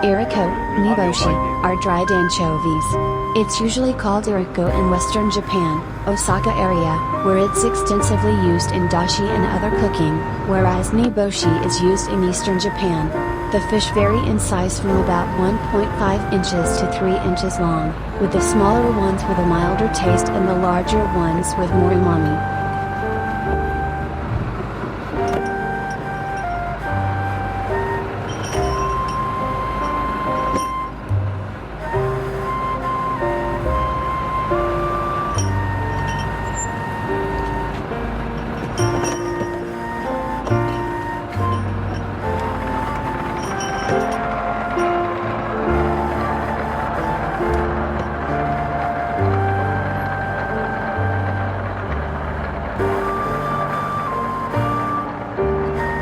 Iriko, niboshi, are dried anchovies. It's usually called iriko in western Japan, Osaka area, where it's extensively used in dashi and other cooking, whereas niboshi is used in eastern Japan. The fish vary in size from about 1.5 inches to 3 inches long, with the smaller ones with a milder taste and the larger ones with more umami.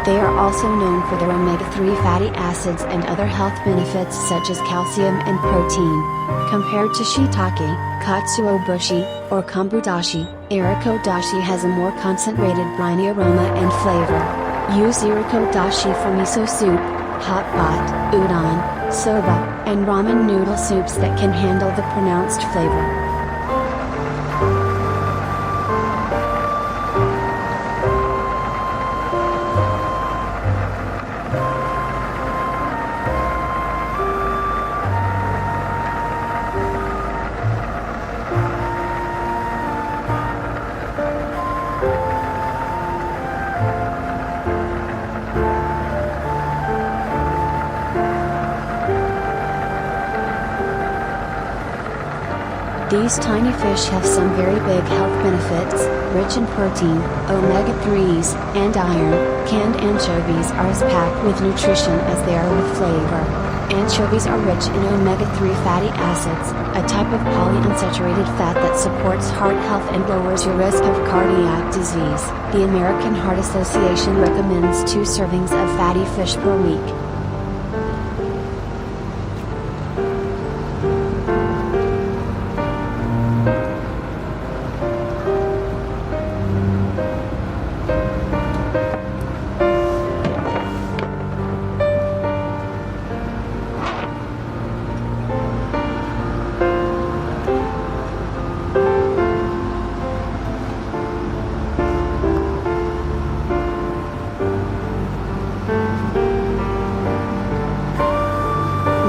They are also known for their omega-3 fatty acids and other health benefits such as calcium and protein. Compared to shiitake, katsuobushi, or kombudashi, iriko dashi has a more concentrated briny aroma and flavor. Use iriko dashi for miso soup, hot pot, udon, soba, and ramen noodle soups that can handle the pronounced flavor. These tiny fish have some very big health benefits, rich in protein, omega-3s, and iron. Canned anchovies are as packed with nutrition as they are with flavor. Anchovies are rich in omega-3 fatty acids, a type of polyunsaturated fat that supports heart health and lowers your risk of cardiac disease. The American Heart Association recommends 2 servings of fatty fish per week.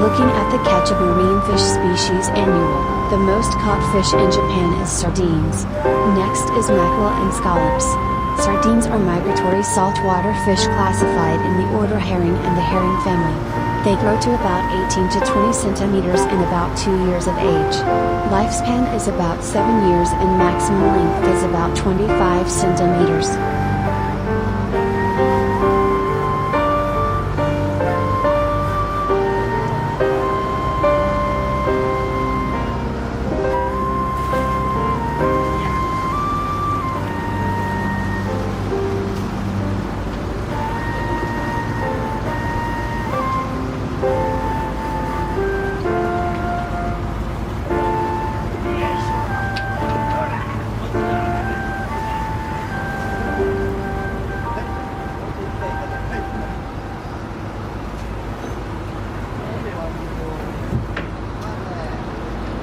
Looking at the catch of marine fish species annual, the most caught fish in Japan is sardines. Next is mackerel and scallops. Sardines are migratory saltwater fish classified in the order herring and the herring family. They grow to about 18 to 20 centimeters in about 2 years of age. Lifespan is about 7 years and maximum length is about 25 centimeters.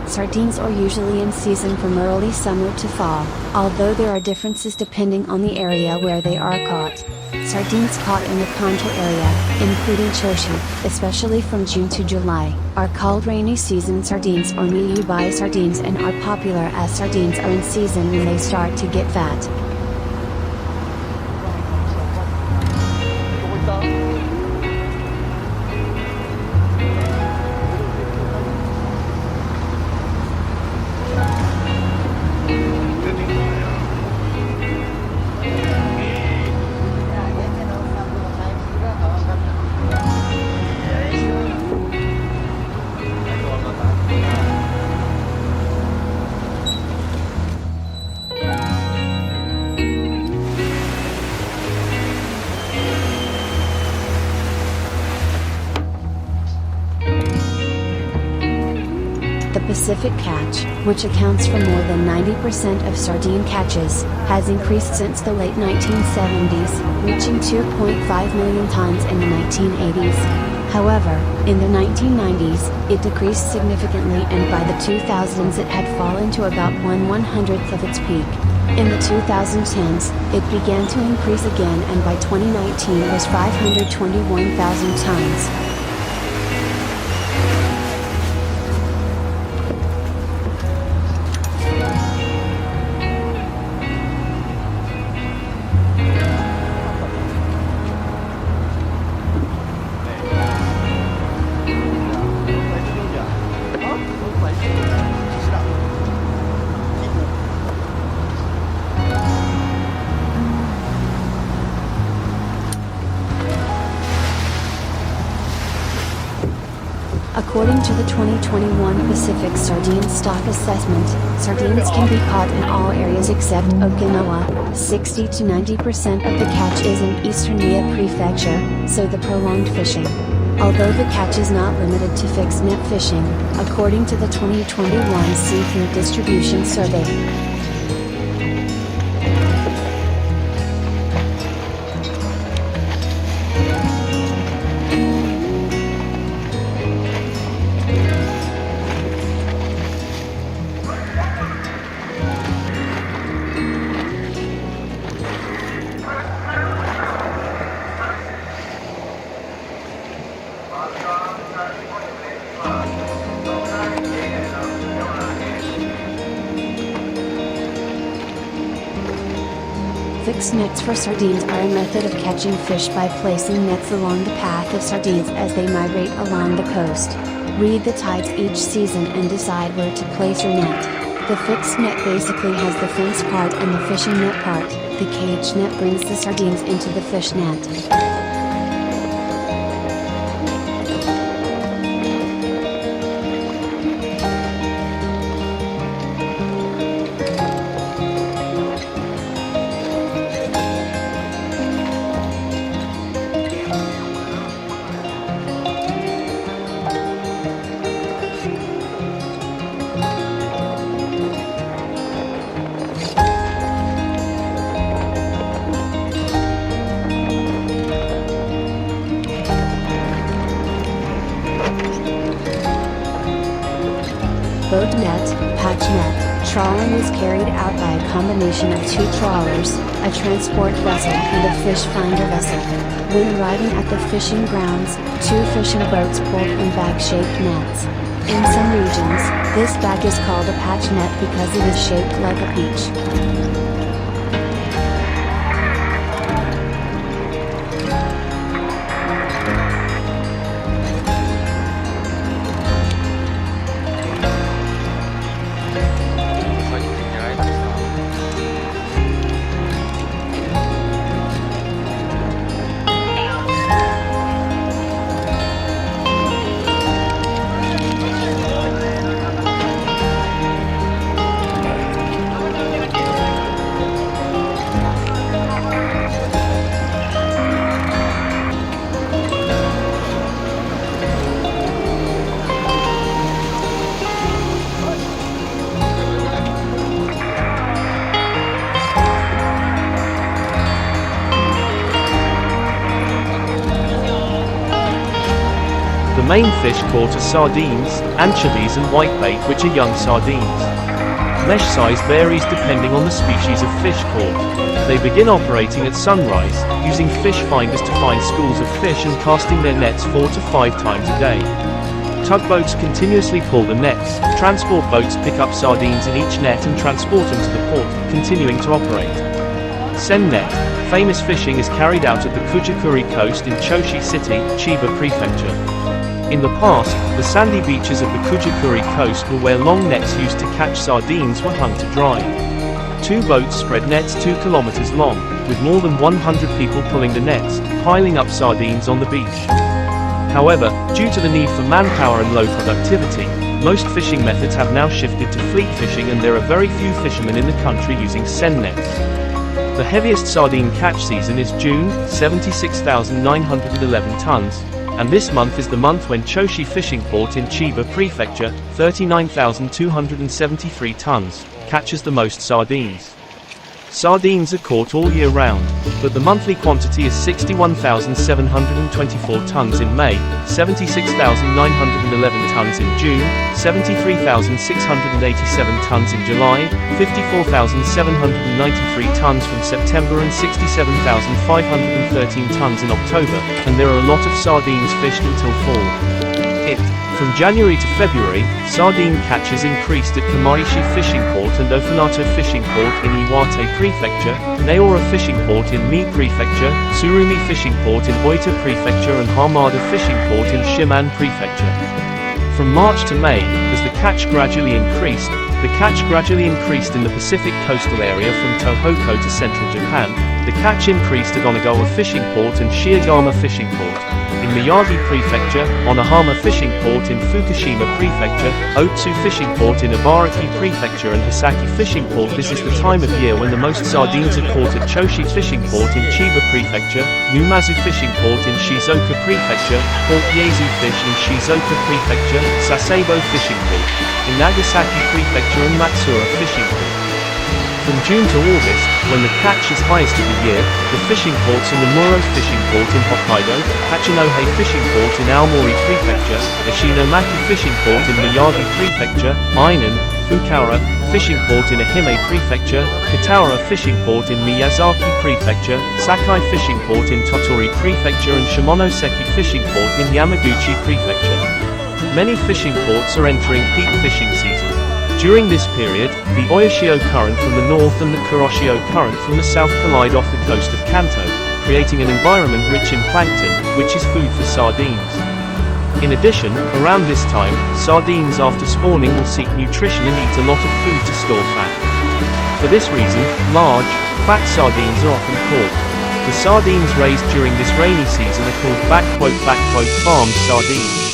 Sardines are usually in season from early summer to fall, although there are differences depending on the area where they are caught. Sardines caught in the Kanto area, including Choshi, especially from June to July, are called rainy season sardines or Niyubai sardines and are popular as sardines are in season when they start to get fat. The Pacific catch, which accounts for more than 90% of sardine catches, has increased since the late 1970s, reaching 2.5 million tons in the 1980s. However, in the 1990s, it decreased significantly, and by the 2000s it had fallen to about 1/100th of its peak. In the 2010s, it began to increase again, and by 2019 was 521,000 tons. According to the 2021 Pacific Sardine Stock Assessment, sardines can be caught in all areas except Okinawa. 60 to 90% of the catch is in eastern Mie Prefecture, so the prolonged fishing. Although the catch is not limited to fixed net fishing, according to the 2021 Seafood Distribution Survey. Fixed nets for sardines are a method of catching fish by placing nets along the path of sardines as they migrate along the coast. Read the tides each season and decide where to place your net. The fixed net basically has the fence part and the fishing net part. The cage net brings the sardines into the fish net. Boat net, patch net. Trawling is carried out by a combination of two trawlers, a transport vessel and a fish finder vessel. When arriving at the fishing grounds, two fishing boats pulled in bag-shaped nets. In some regions, this bag is called a patch net because it is shaped like a peach. The main fish caught are sardines, anchovies and whitebait, which are young sardines. Mesh size varies depending on the species of fish caught. They begin operating at sunrise, using fish finders to find schools of fish and casting their nets 4 to 5 times a day. Tugboats continuously pull the nets. Transport boats pick up sardines in each net and transport them to the port, continuing to operate. Sen net, famous fishing is carried out at the Kujikuri coast in Choshi City, Chiba Prefecture. In the past, the sandy beaches of the Kujikuri coast were where long nets used to catch sardines were hung to dry. Two boats spread nets 2 kilometers long, with more than 100 people pulling the nets, piling up sardines on the beach. However, due to the need for manpower and low productivity, most fishing methods have now shifted to fleet fishing, and there are very few fishermen in the country using sen nets. The heaviest sardine catch season is June, 76,911 tons. and this month is the month when Choshi Fishing Port in Chiba Prefecture, 39,273 tons, catches the most sardines. Sardines are caught all year round, but the monthly quantity is 61,724 tons in May, 76,911 tons in June, 73,687 tons in July, 54,793 tons from September and 67,513 tons in October, and there are a lot of sardines fished until fall. From January to February, sardine catches increased at Kamaishi Fishing Port and Ofanato Fishing Port in Iwate Prefecture, Naora Fishing Port in Mie Prefecture, Tsurumi Fishing Port in Oita Prefecture and Hamada Fishing Port in Shiman Prefecture. From March to May, as the catch gradually increased in the Pacific coastal area from Tohoku to central Japan. The catch increased at Onagawa Fishing Port and Shiogama Fishing Port. In Miyagi Prefecture, Onahama Fishing Port in Fukushima Prefecture, Otsu Fishing Port in Ibaraki Prefecture and Hisaki Fishing Port. This is the time of year when the most sardines are caught at Choshi Fishing Port in Chiba Prefecture, Numazu Fishing Port in Shizuoka Prefecture, Port Yezu Fish in Shizuoka Prefecture, Sasebo Fishing Port in Nagasaki Prefecture and Matsura Fishing Port. From June to August, when the catch is highest of the year, the fishing ports are Nomuro Fishing Port in Hokkaido, Hachinohe Fishing Port in Aomori Prefecture, Ishinomaki Fishing Port in Miyagi Prefecture, Ainan, Fukaura Fishing Port in Ehime Prefecture, Kataura Fishing Port in Miyazaki Prefecture, Sakai Fishing Port in Tottori Prefecture and Shimonoseki Fishing Port in Yamaguchi Prefecture. Many fishing ports are entering peak fishing season. During this period, the Oyashio Current from the north and the Kuroshio Current from the south collide off the coast of Kanto, creating an environment rich in plankton, which is food for sardines. In addition, around this time, sardines after spawning will seek nutrition and eat a lot of food to store fat. For this reason, large, fat sardines are often caught. The sardines raised during this rainy season are called farmed sardines.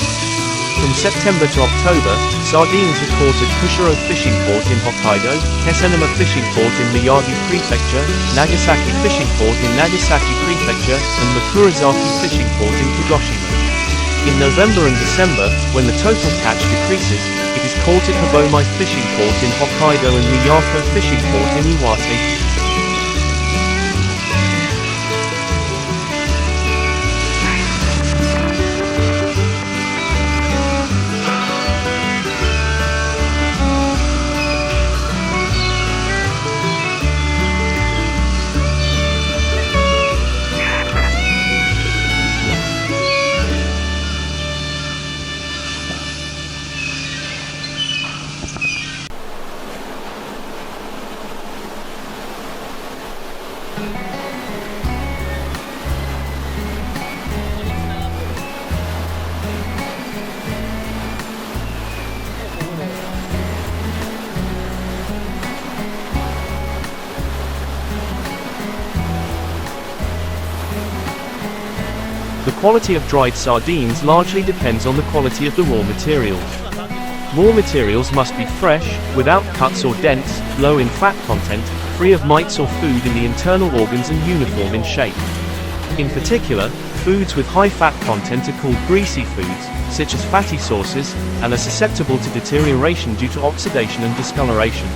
From September to October, sardines are caught at Kushiro Fishing Port in Hokkaido, Kessenuma Fishing Port in Miyagi Prefecture, Nagasaki Fishing Port in Nagasaki Prefecture, and Makurazaki Fishing Port in Kagoshima. In November and December, when the total catch decreases, it is caught at Habomai Fishing Port in Hokkaido and Miyako Fishing Port in Iwate. The quality of dried sardines largely depends on the quality of the raw materials. Raw materials must be fresh, without cuts or dents, low in fat content, free of mites or food in the internal organs and uniform in shape. In particular, foods with high fat content are called greasy foods, such as fatty sauces, and are susceptible to deterioration due to oxidation and discoloration.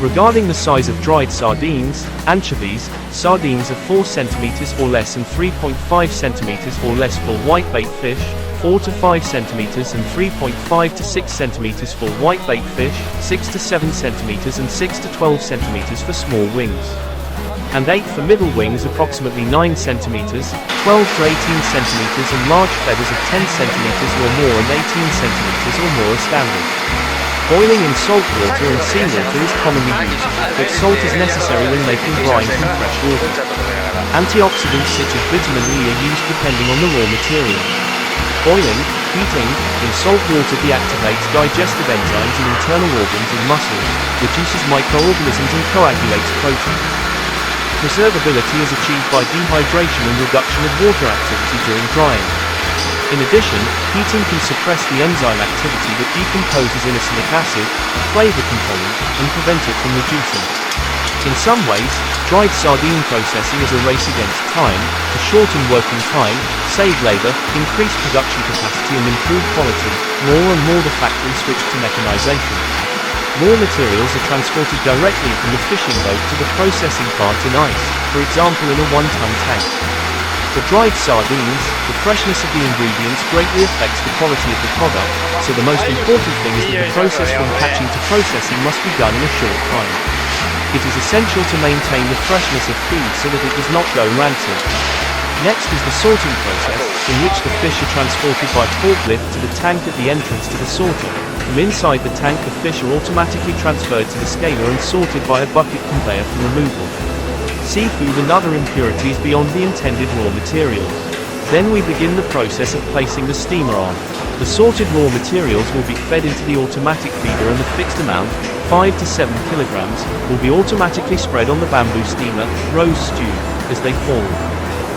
Regarding the size of dried sardines, anchovies, sardines are 4 cm or less and 3.5 cm or less for whitebait fish, 4 to 5 cm and 3.5 to 6 cm for whitebait fish, 6 to 7 cm and 6 to 12 cm for small wings. And 8 for middle wings, approximately 9 cm, 12 to 18 cm and large feathers of 10 cm or more and 18 cm or more are standard. Boiling in salt water and seawater is commonly used, but salt is necessary when making brine from fresh water. Antioxidants such as vitamin E are used depending on the raw material. Boiling, heating, in salt water deactivates digestive enzymes in internal organs and muscles, reduces microorganisms and coagulates protein. Preservability is achieved by dehydration and reduction of water activity during drying. In addition, heating can suppress the enzyme activity that decomposes inosinic acid, a flavor component, and prevent it from reducing. In some ways, dried sardine processing is a race against time, to shorten working time, save labor, increase production capacity and improve quality. More and more the factory switched to mechanization. Raw materials are transported directly from the fishing boat to the processing plant in ice, for example in a 1-ton tank. For dried sardines, the freshness of the ingredients greatly affects the quality of the product, so the most important thing is that the process from hatching to processing must be done in a short time. It is essential to maintain the freshness of food so that it does not go rancid. Next is the sorting process, in which the fish are transported by forklift to the tank at the entrance to the sorter. From inside the tank the fish are automatically transferred to the scaler and sorted by a bucket conveyor for removal. Seafood and other impurities beyond the intended raw materials. Then we begin the process of placing the steamer on. The sorted raw materials will be fed into the automatic feeder and the fixed amount, 5 to 7 kilograms, will be automatically spread on the bamboo steamer, rose stew, as they fall.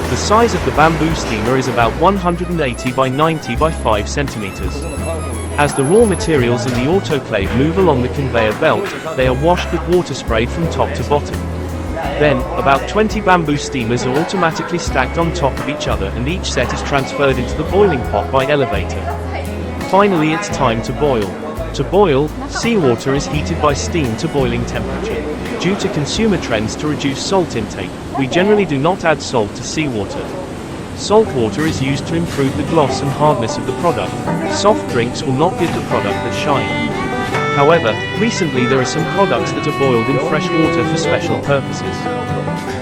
The size of the bamboo steamer is about 180 by 90 by 5 centimeters. As the raw materials in the autoclave move along the conveyor belt, they are washed with water sprayed from top to bottom. Then, about 20 bamboo steamers are automatically stacked on top of each other and each set is transferred into the boiling pot by elevator. Finally it's time to boil. To boil, seawater is heated by steam to boiling temperature. Due to consumer trends to reduce salt intake, we generally do not add salt to seawater. Salt water is used to improve the gloss and hardness of the product. Soft drinks will not give the product the shine. However, recently there are some products that are boiled in fresh water for special purposes.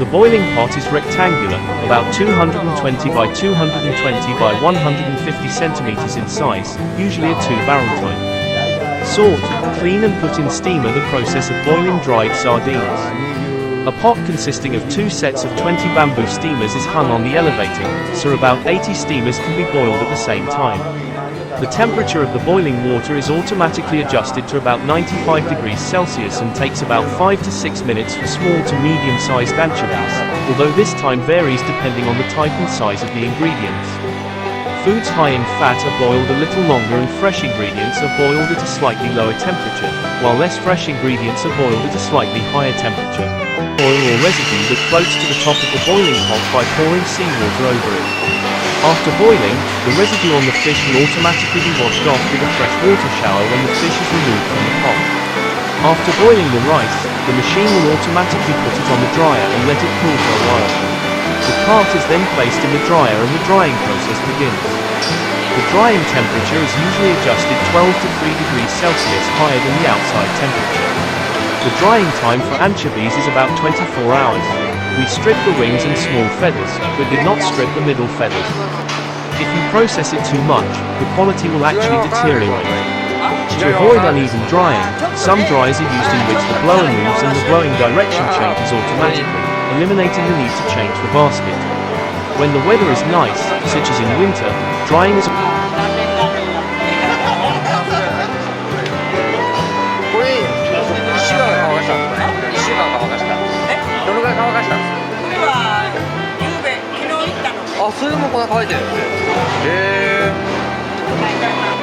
The boiling pot is rectangular, about 220 by 220 by 150 centimeters in size, usually a 2-barrel type. Sort, clean and put in steamer the process of boiling dried sardines. A pot consisting of 2 sets of 20 bamboo steamers is hung on the elevator, so about 80 steamers can be boiled at the same time. The temperature of the boiling water is automatically adjusted to about 95 degrees Celsius and takes about 5 to 6 minutes for small to medium-sized anchovies, although this time varies depending on the type and size of the ingredients. Foods high in fat are boiled a little longer and fresh ingredients are boiled at a slightly lower temperature, while less fresh ingredients are boiled at a slightly higher temperature. Oil or residue that floats to the top of the boiling pot by pouring seawater over it. After boiling, the residue on the fish will automatically be washed off with a fresh water shower when the fish is removed from the pot. After boiling the rice, the machine will automatically put it on the dryer and let it cool for a while. The cart is then placed in the dryer and the drying process begins. The drying temperature is usually adjusted 12 to 3 degrees Celsius higher than the outside temperature. The drying time for anchovies is about 24 hours. We strip the wings and small feathers, but did not strip the middle feathers. If you process it too much, the quality will actually deteriorate. To avoid uneven drying, some dryers are used in which the blower moves and the blowing direction changes automatically, eliminating the need to change the basket. When the weather is nice, such as in winter, drying isあ、それもこんな乾いてるんですね。へー。